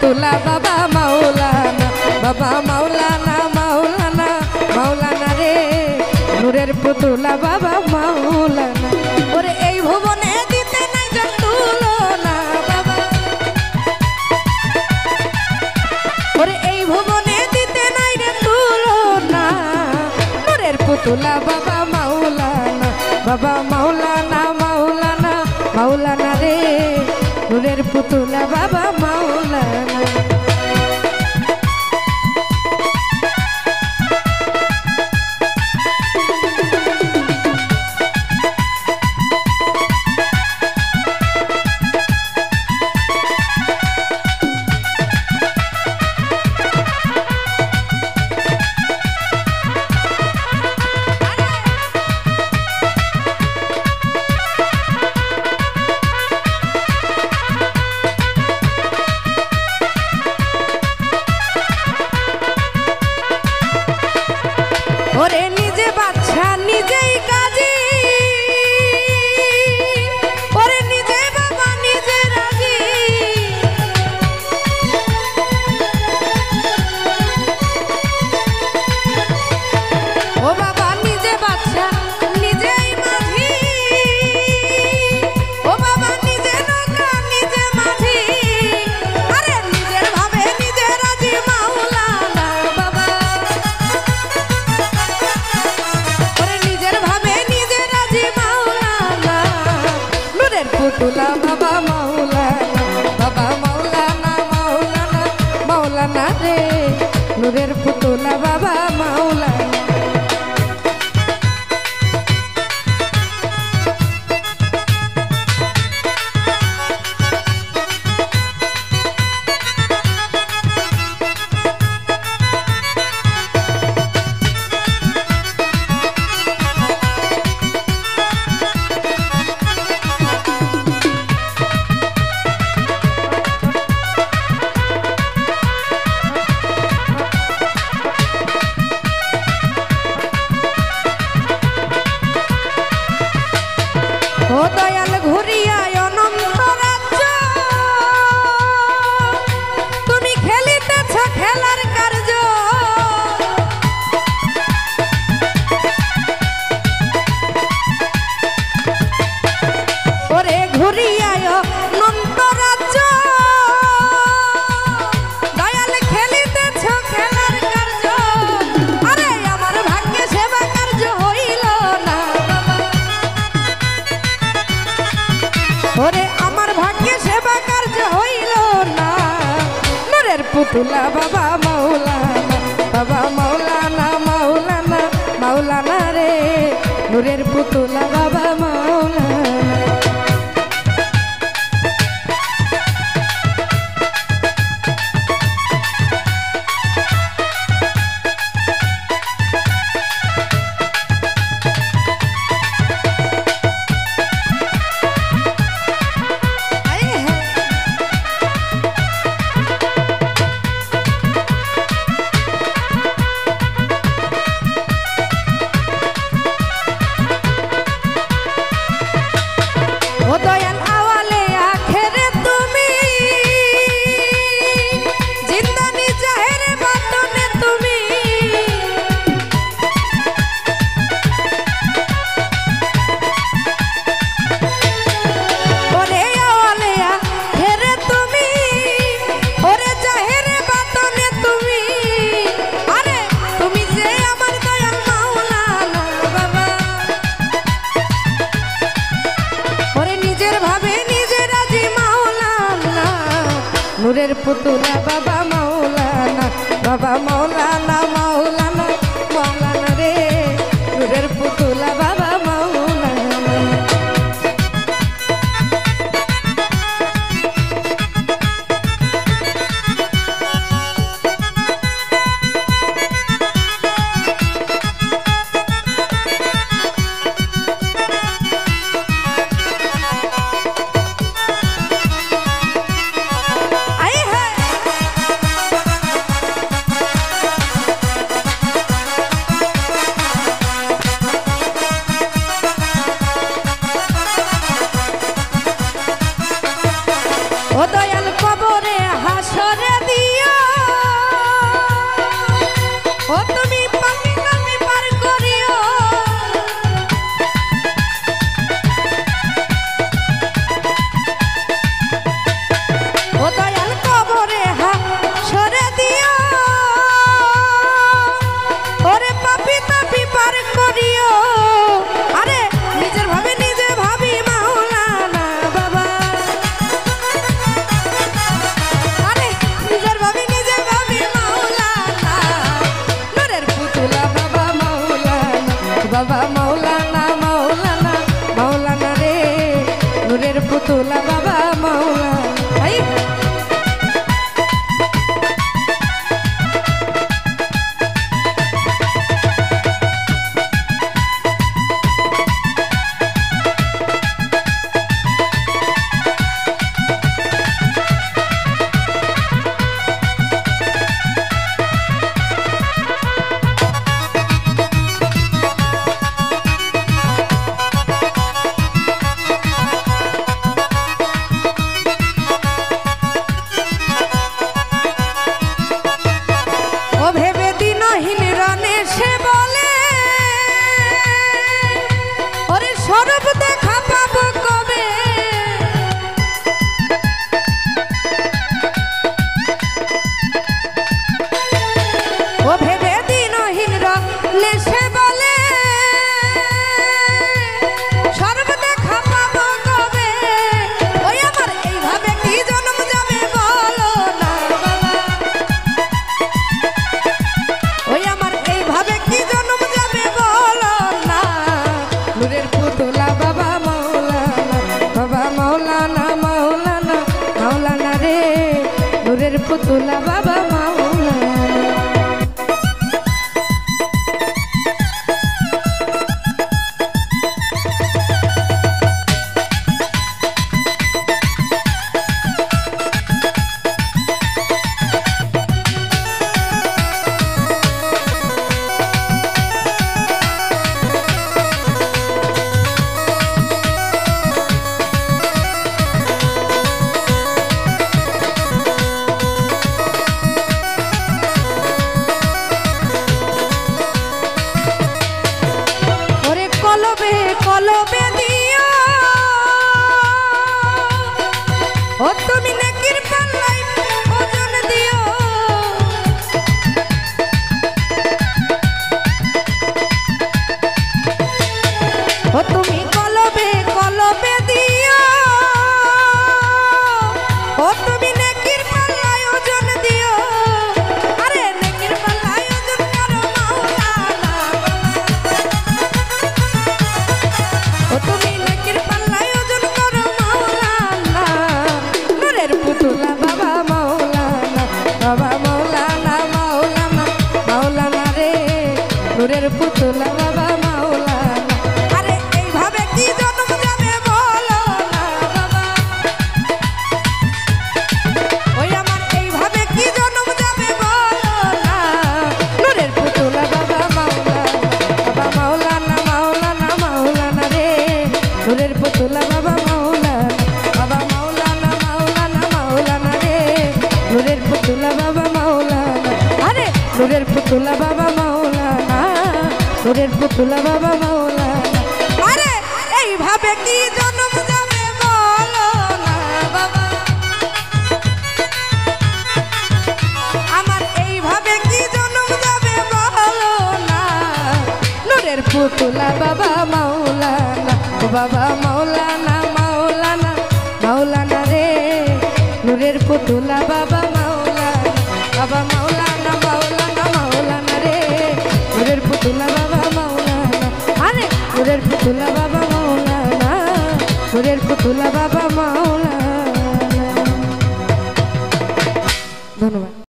পুতুলা বাবা মাওলানা, বাবা মাওলানা মাওলানা মাওলানা রে, নূরের পুতুলা বাবা মাওলানা। ওরে এই ভুবনে দিতে নাই যে তুলনা বাবা, ওরে এই ভুবনে দিতে নাই রে তুলনা, নূরের পুতুলা বাবা মাওলানা, বাবা মাওলানা মাওলানা মাওলানা রে, নূরের পুতুলা বাবা মাওলানা। ওরে নিজে বাচ্চা নিজেই কাজী, ওরে নিজে বাবা নিজে রাজি, ও বাবা নিজে বাচ্চা নিজেই মাঝি, ও বাবা নিজে নৌকা নিজে মাঝি, আরে নিজের ভাবে নিজে রাজি মাওলানা বাবা, পুতুলা বাবা মাওলানা, বাবা মাওলানা মাওলানা মাওলানা রে, নূরের পুতুলা বাবা মাওলানা। ও দয়াল ঘুরিয়া অনন্ত রাজ্য, তুমি খেলিতেছ খেলার কার্য, ওরে ঘুরিয়া অনন্ত রাজ্য, দয়াল খেলিতেছ খেলার কার্য, আরে আমার ভাগ্যে সেবা কার্য হইল না বাবা, ওরে আমার ভাগ্যে সেবা কার্য হইল না, নূরের পুতুলা বাবা মাওলানা, বাবা মাওলানা মাওলানা মাওলানা রে, নূরের পুতুলা বাবা মাওলানা। ও দয়াল আওয়ালে আখেরে তুমি, জিন্দানি জাহেরে বাতনে তুমি, ওরে আওয়ালে আখেরে তুমি, ওরে জাহেরে বাতনে তুমি, আরে তুমি যে আমার দয়াল মাওলানা বাবা, ওরে নিজের ভাবে নিজে রাজি মাওলানা, নূরের পুতুলা বাবা মাওলানা, বাবা মাওলানা মাওলানা মাওলানা রে, নূরের পুতুলা বাবা মাওলানা। বাবা মাওলানা মাওলানা মাওলানা রে নূরের পুতুলা বাবা মাওলানা। পুতুলা বাবা মাওলানা। কলবে দিও ও তুমি নেকির পাল্লাই ওজন দিও ও তুমি কলবে কলবে দিও ও তুমি নেকির পাল্লাই ওজন দিও আরে নেকির পাল্লাই ওজন করো মাওলানা ও তুমি নেকির পাল্লাই ওজন করো মাওলানা নূরের পুতুলা বাবা মাওলানা বাবা মাওলানা মাওলানা মাওলানা রে নূরের পুতুলা বাবা মাওলানা। আরে এইভাবে কি জন্ম যাবে বলো না বাবা ওই আমার এইভাবে কি জন্ম যাবে বলো না নূরের পুতুলা বাবা মাওলানা মাওলানা মাওলানা রে নূরের পুতুলা বাবা মাওলানা বাবা মাওলানা মাওলানা মাওলানা রে নূরের পুতুলা বাবা মাওলানা। আরে নূরের পুতুলা বাবা মাওলানা নূরের পুতুলা বাবা মাওলানা। আরে এইভাবে কি জন্ম যাবে বলো না বাবা আমার এইভাবে কি জন্ম যাবে বলো না নূরের পুতুলা বাবা মাওলানা বাবা মাওলানা মাওলানা মাওলানা রে নূরের পুতুলা বাবা মাওলানা বাবা মাওলানা মাওলানা মাওলানা রে নূরের পুতুলা বাবা মাওলানা। আরে নূরের পুতুলা বাবা মাওলানা নূরের পুতুলা বাবা মাওলানা। ধন্যবাদ।